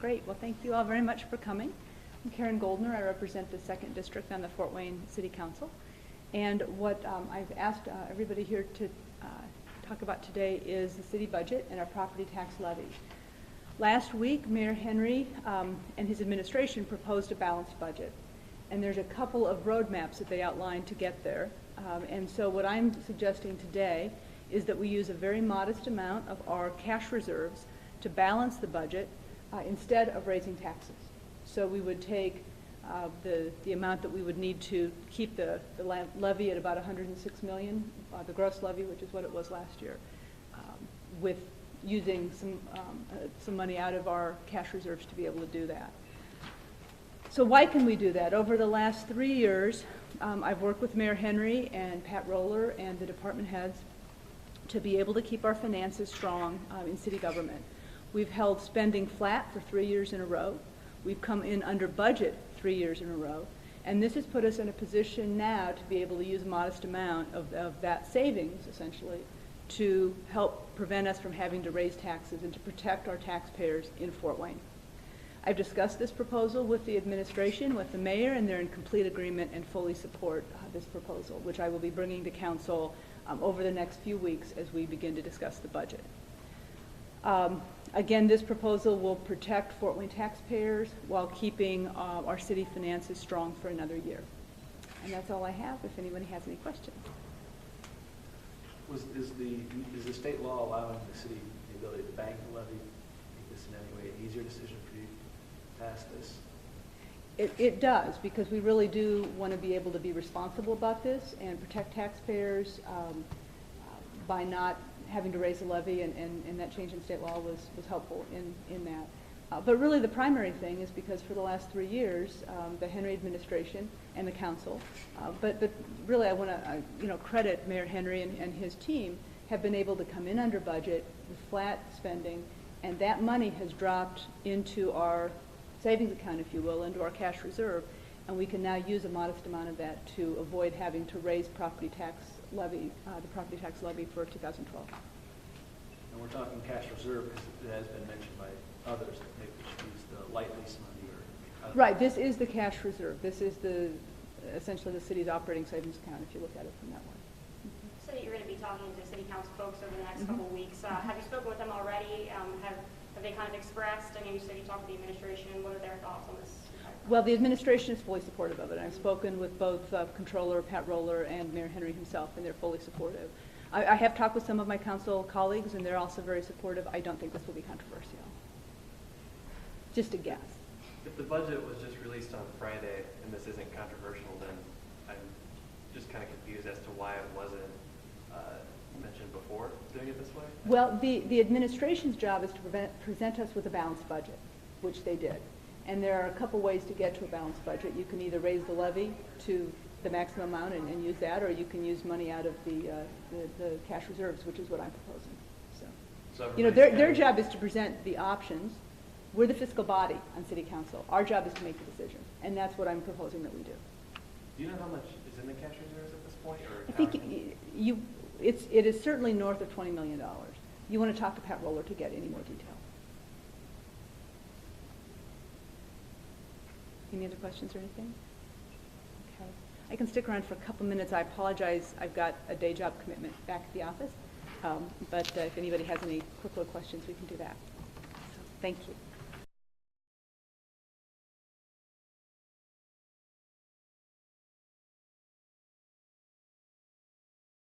Great. Well, thank you all very much for coming. I'm Karen Goldner. I represent the 2nd District on the Fort Wayne City Council. And what I've asked everybody here to talk about today is the city budget and our property tax levy. Last week, Mayor Henry and his administration proposed a balanced budget. And there's a couple of roadmaps that they outlined to get there. And so what I'm suggesting today is that we use a very modest amount of our cash reserves to balance the budget instead of raising taxes. So we would take the amount that we would need to keep the levy at about 106 million, the gross levy, which is what it was last year, with using some money out of our cash reserves to be able to do that. So why can we do that? Over the last 3 years, I've worked with Mayor Henry and Pat Roller and the department heads to be able to keep our finances strong in city government. We've held spending flat for 3 years in a row. We've come in under budget 3 years in a row. And this has put us in a position now to be able to use a modest amount of that savings, essentially, to help prevent us from having to raise taxes and to protect our taxpayers in Fort Wayne. I've discussed this proposal with the administration, with the mayor, and they're in complete agreement and fully support this proposal, which I will be bringing to council over the next few weeks as we begin to discuss the budget. Again, this proposal will protect Fort Wayne taxpayers while keeping our city finances strong for another year. And that's all I have, if anybody has any questions. Is the state law allowing the city the ability to bank the levy? Make this in any way an easier decision for you to pass this? It does, because we really do want to be able to be responsible about this and protect taxpayers by not having to raise the levy, and that change in state law was helpful in that. But really the primary thing is because for the last 3 years, the Henry administration and the council, but really I want to credit Mayor Henry and his team, have been able to come in under budget with flat spending, and that money has dropped into our savings account, if you will, into our cash reserve, and we can now use a modest amount of that to avoid having to raise property tax levy, the property tax levy for 2012. And we're talking cash reserve because it has been mentioned by others that maybe we should use the light lease money or... Right, this is the cash reserve. This is essentially the city's operating savings account, if you look at it from that way. So you're going to be talking to city council folks over the next couple of weeks. Have you spoken with them already? Have they kind of expressed? I know you said you talked to the administration. What are their thoughts on this? Well, the administration is fully supportive of it. I've spoken with both Controller Pat Roller and Mayor Henry himself, and they're fully supportive. I have talked with some of my council colleagues, and they're also very supportive. I don't think this will be controversial. Just a guess. If the budget was just released on Friday and this isn't controversial, then I'm just kind of confused as to why it wasn't mentioned before doing it this way. Well, the administration's job is to present us with a balanced budget, which they did. And there are a couple ways to get to a balanced budget. You can either raise the levy to the maximum amount and use that, or you can use money out of the cash reserves, which is what I'm proposing. So their job is to present the options. We're the fiscal body on City Council. Our job is to make the decision, and that's what I'm proposing that we do. Do you know how much is in the cash reserves at this point? Or I think it is certainly north of $20 million. You want to talk to Pat Roller to get any more detail. Any other questions or anything? Okay. I can stick around for a couple minutes. I apologize. I've got a day job commitment back at the office. But if anybody has any quick little questions, we can do that. So, thank you.